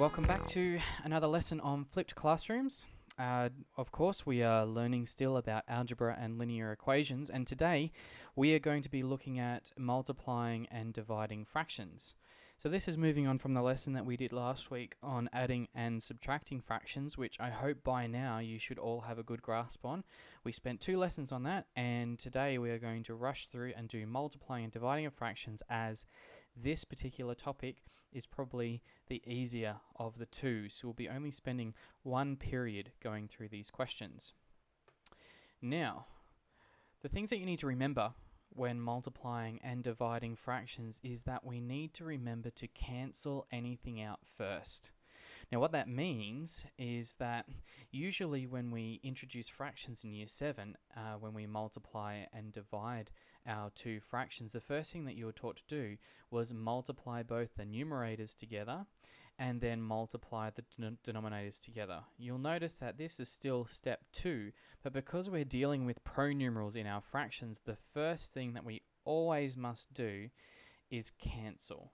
Welcome back to another lesson on flipped classrooms. Of course, we are learning still about algebra and linear equations, and today we are going to be looking at multiplying and dividing fractions. So this is moving on from the lesson that we did last week on adding and subtracting fractions, which I hope by now you should all have a good grasp on. We spent 2 lessons on that, and today we are going to rush through and do multiplying and dividing of fractions, as this particular topic is probably the easier of the two, so we'll be only spending 1 period going through these questions. Now, the things that you need to remember when multiplying and dividing fractions is that we need to remember to cancel anything out first. Now what that means is that usually when we introduce fractions in year 7, when we multiply and divide our 2 fractions, the first thing that you were taught to do was multiply both the numerators together and then multiply the denominators together. You'll notice that this is still step 2, but because we're dealing with pronumerals in our fractions, the first thing that we always must do is cancel.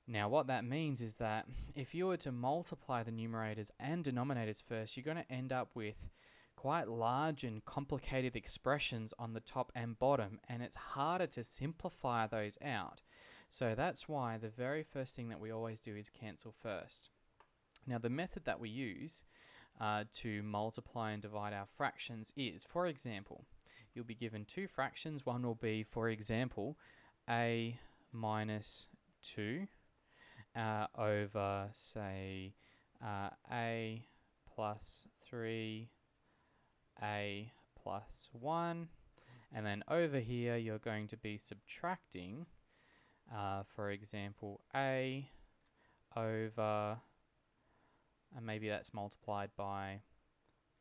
Now what that means is that if you were to multiply the numerators and denominators first, you're going to end up with quite large and complicated expressions on the top and bottom, and it's harder to simplify those out. So that's why the very first thing that we always do is cancel first. Now the method that we use to multiply and divide our fractions is, for example, you'll be given 2 fractions. One will be, for example, a minus 2 over, say, a plus 3, a plus 1, and then over here you're going to be subtracting, for example, a over, and maybe that's multiplied by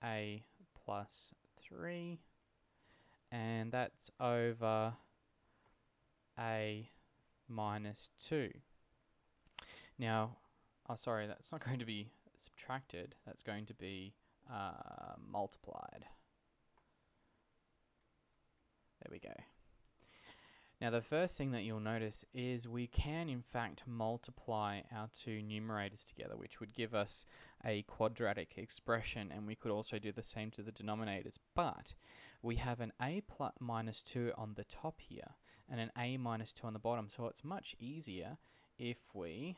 a plus 3, and that's over a minus 2. Now, sorry, that's not going to be subtracted, that's going to be multiplied. There we go. Now the first thing that you'll notice is we can in fact multiply our 2 numerators together, which would give us a quadratic expression, and we could also do the same to the denominators, but we have an a minus 2 on the top here and an a minus 2 on the bottom, so it's much easier if we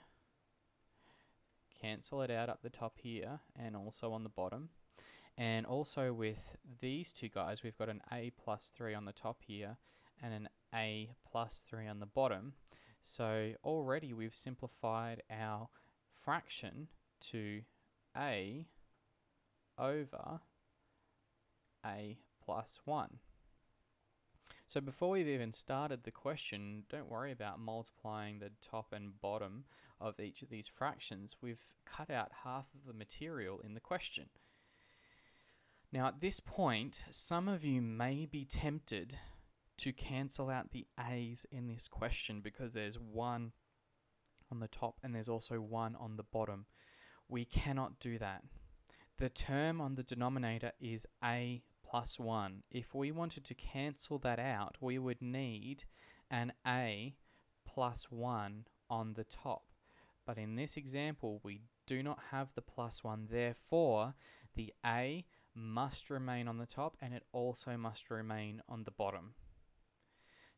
cancel it out up the top here and also on the bottom. And also with these 2 guys, we've got an a plus 3 on the top here and an a plus 3 on the bottom. So already we've simplified our fraction to a over a plus 1. So before we've even started the question, don't worry about multiplying the top and bottom of each of these fractions. We've cut out half of the material in the question. Now at this point, some of you may be tempted to cancel out the a's in this question because there's 1 on the top and there's also 1 on the bottom. We cannot do that. The term on the denominator is a plus 1. If we wanted to cancel that out, we would need an a plus 1 on the top. But in this example, we do not have the plus 1. Therefore, the a must remain on the top and it also must remain on the bottom.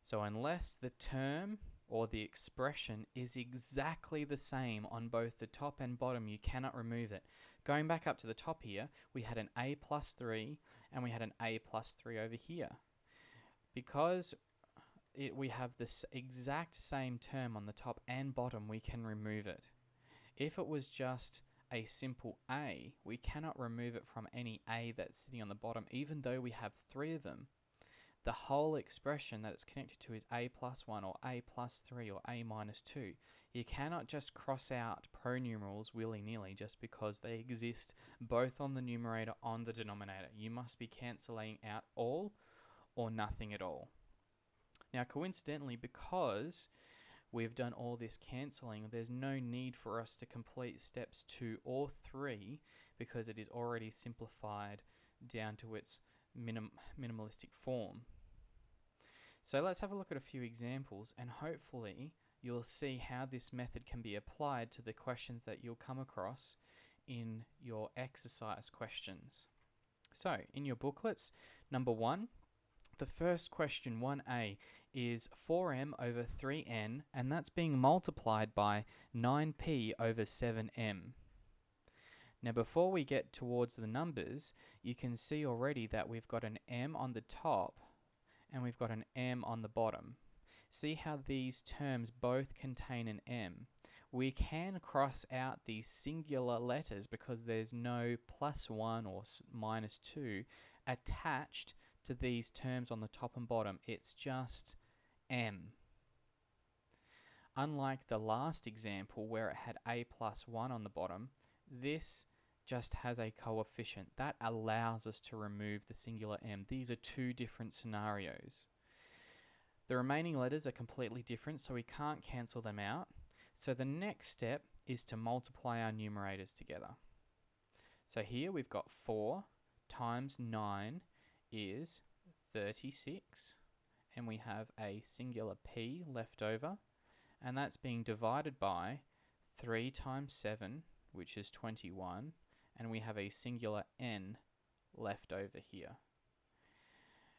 So unless the term or the expression is exactly the same on both the top and bottom, you cannot remove it. Going back up to the top here, we had an a plus 3 and we had an a plus 3 over here. Because we have this exact same term on the top and bottom, we can remove it. If it was just a simple a, we cannot remove it from any a that's sitting on the bottom, even though we have 3 of them. The whole expression that it's connected to is a plus 1 or a plus 3 or a minus 2. You cannot just cross out pronumerals willy-nilly just because they exist both on the numerator and on the denominator. You must be cancelling out all or nothing at all. Now coincidentally, because we've done all this cancelling, there's no need for us to complete steps 2 or 3 because it is already simplified down to its minimalistic form. So let's have a look at a few examples, and hopefully you'll see how this method can be applied to the questions that you'll come across in your exercise questions. So, in your booklets, number 1, the first question, 1a, is 4m over 3n, and that's being multiplied by 9p over 7m. Now, before we get towards the numbers, you can see already that we've got an m on the top and we've got an m on the bottom. See how these terms both contain an m. We can cross out these singular letters because there's no +1 or -2 attached to these terms on the top and bottom. It's just m. Unlike the last example where it had a + 1 on the bottom, this just has a coefficient. That allows us to remove the singular m. These are two different scenarios. The remaining letters are completely different, so we can't cancel them out. So the next step is to multiply our numerators together. So here we've got 4 times 9 is 36, and we have a singular p left over, and that's being divided by 3 times 7, which is 21, and we have a singular n left over here.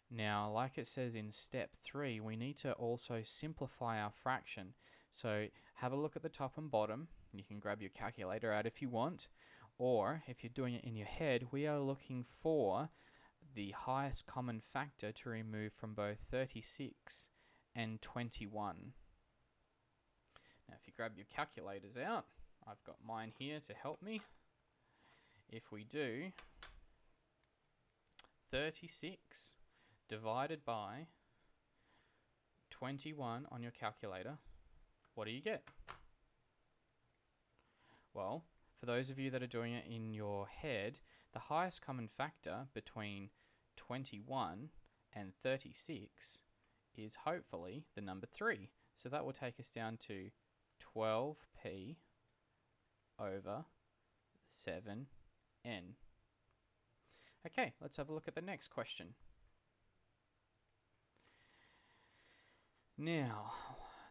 Now, like it says in step 3, we need to also simplify our fraction. So have a look at the top and bottom. You can grab your calculator out if you want, or if you're doing it in your head, we are looking for the highest common factor to remove from both 36 and 21. Now, if you grab your calculators out, I've got mine here to help me. If we do 36 divided by 21 on your calculator, what do you get? Well, for those of you that are doing it in your head, the highest common factor between 21 and 36 is hopefully the number 3. So that will take us down to 12p over 7n. Okay, let's have a look at the next question. Now,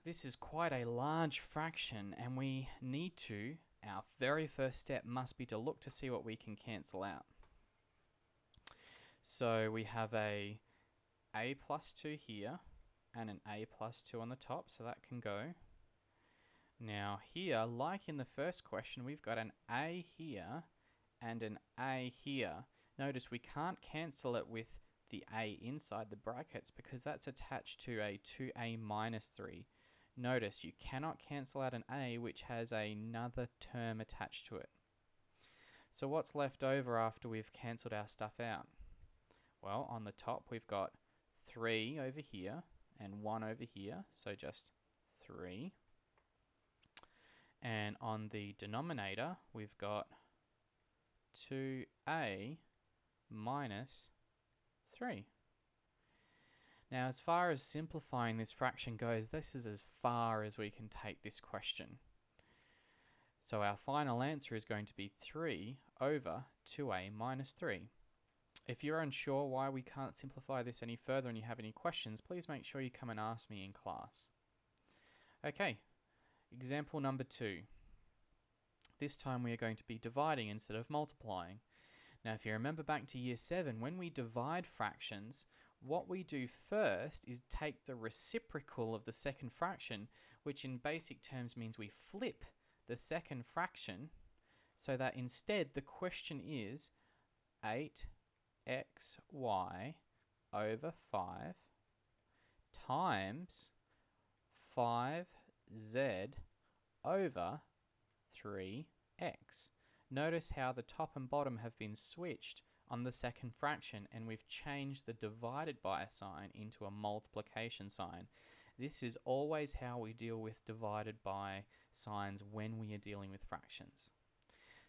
this is quite a large fraction, and we need to, our very first step must be to look to see what we can cancel out. So we have a +2 here and an a +2 on the top, so that can go. Now here, like in the first question, we've got an a here and an a here. Notice we can't cancel it with the a inside the brackets because that's attached to a 2a minus 3. Notice you cannot cancel out an a which has another term attached to it. So what's left over after we've cancelled our stuff out? Well, on the top we've got 3 over here and 1 over here, so just 3. And on the denominator we've got 2a minus 3. Now, as far as simplifying this fraction goes, this is as far as we can take this question. So our final answer is going to be 3 over 2a minus 3. If you're unsure why we can't simplify this any further and you have any questions, please make sure you come and ask me in class. Okay, example number 2. This time we are going to be dividing instead of multiplying. Now, if you remember back to year 7, when we divide fractions, what we do first is take the reciprocal of the second fraction, which in basic terms means we flip the second fraction, so that instead the question is 8xy over 5 times 5z over 3x. Notice how the top and bottom have been switched on the second fraction, and we've changed the divided by sign into a multiplication sign. This is always how we deal with divided by signs when we are dealing with fractions.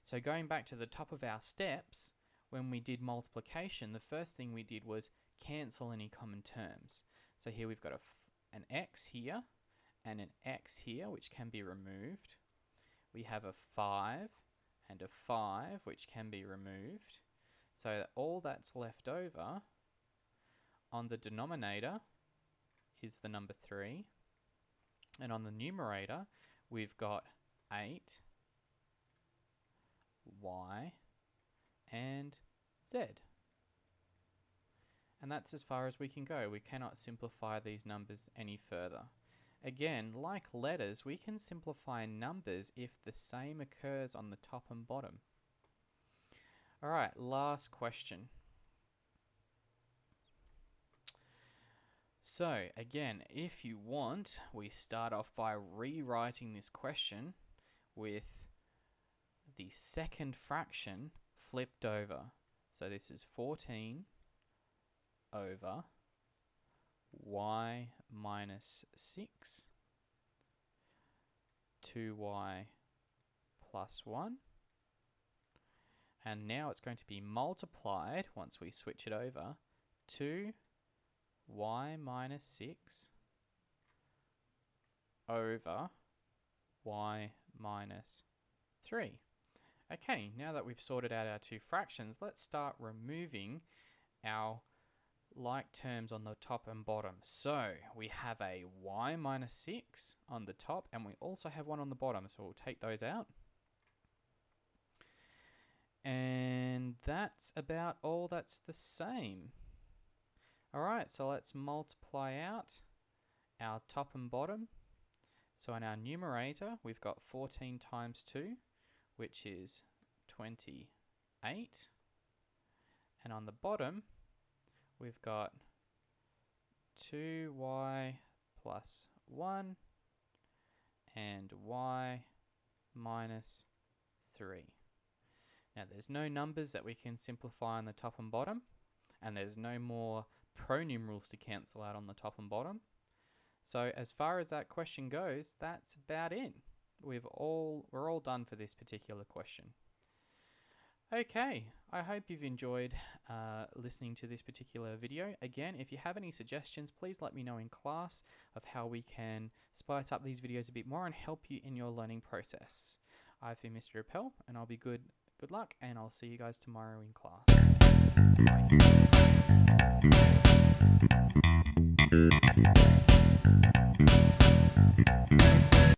So going back to the top of our steps, when we did multiplication, the first thing we did was cancel any common terms. So here we've got an x here and an x here, which can be removed. We have a 5 and a 5, which can be removed. So all that's left over on the denominator is the number 3. And on the numerator, we've got 8, y, and z. And that's as far as we can go. We cannot simplify these numbers any further. Again, like letters, we can simplify numbers if the same occurs on the top and bottom. All right, last question. So again, if you want, we start off by rewriting this question with the second fraction flipped over. So this is 14 over y minus 6, 2y plus 1. And now it's going to be multiplied, once we switch it over, to y minus 6 over y minus 3. Okay, now that we've sorted out our two fractions, let's start removing our like terms on the top and bottom. So we have a y minus 6 on the top, and we also have 1 on the bottom, so we'll take those out. And that's about all that's the same. Alright, so let's multiply out our top and bottom. So in our numerator, we've got 14 times 2, which is 28. And on the bottom, we've got 2y plus 1 and y minus 3. Now there's no numbers that we can simplify on the top and bottom, and there's no more pronumerals to cancel out on the top and bottom. So as far as that question goes, that's about it. We're all done for this particular question. Okay, I hope you've enjoyed listening to this particular video. Again, if you have any suggestions, please let me know in class of how we can spice up these videos a bit more and help you in your learning process. I've been Mr. Rappell, and I'll be good luck, and I'll see you guys tomorrow in class. Bye.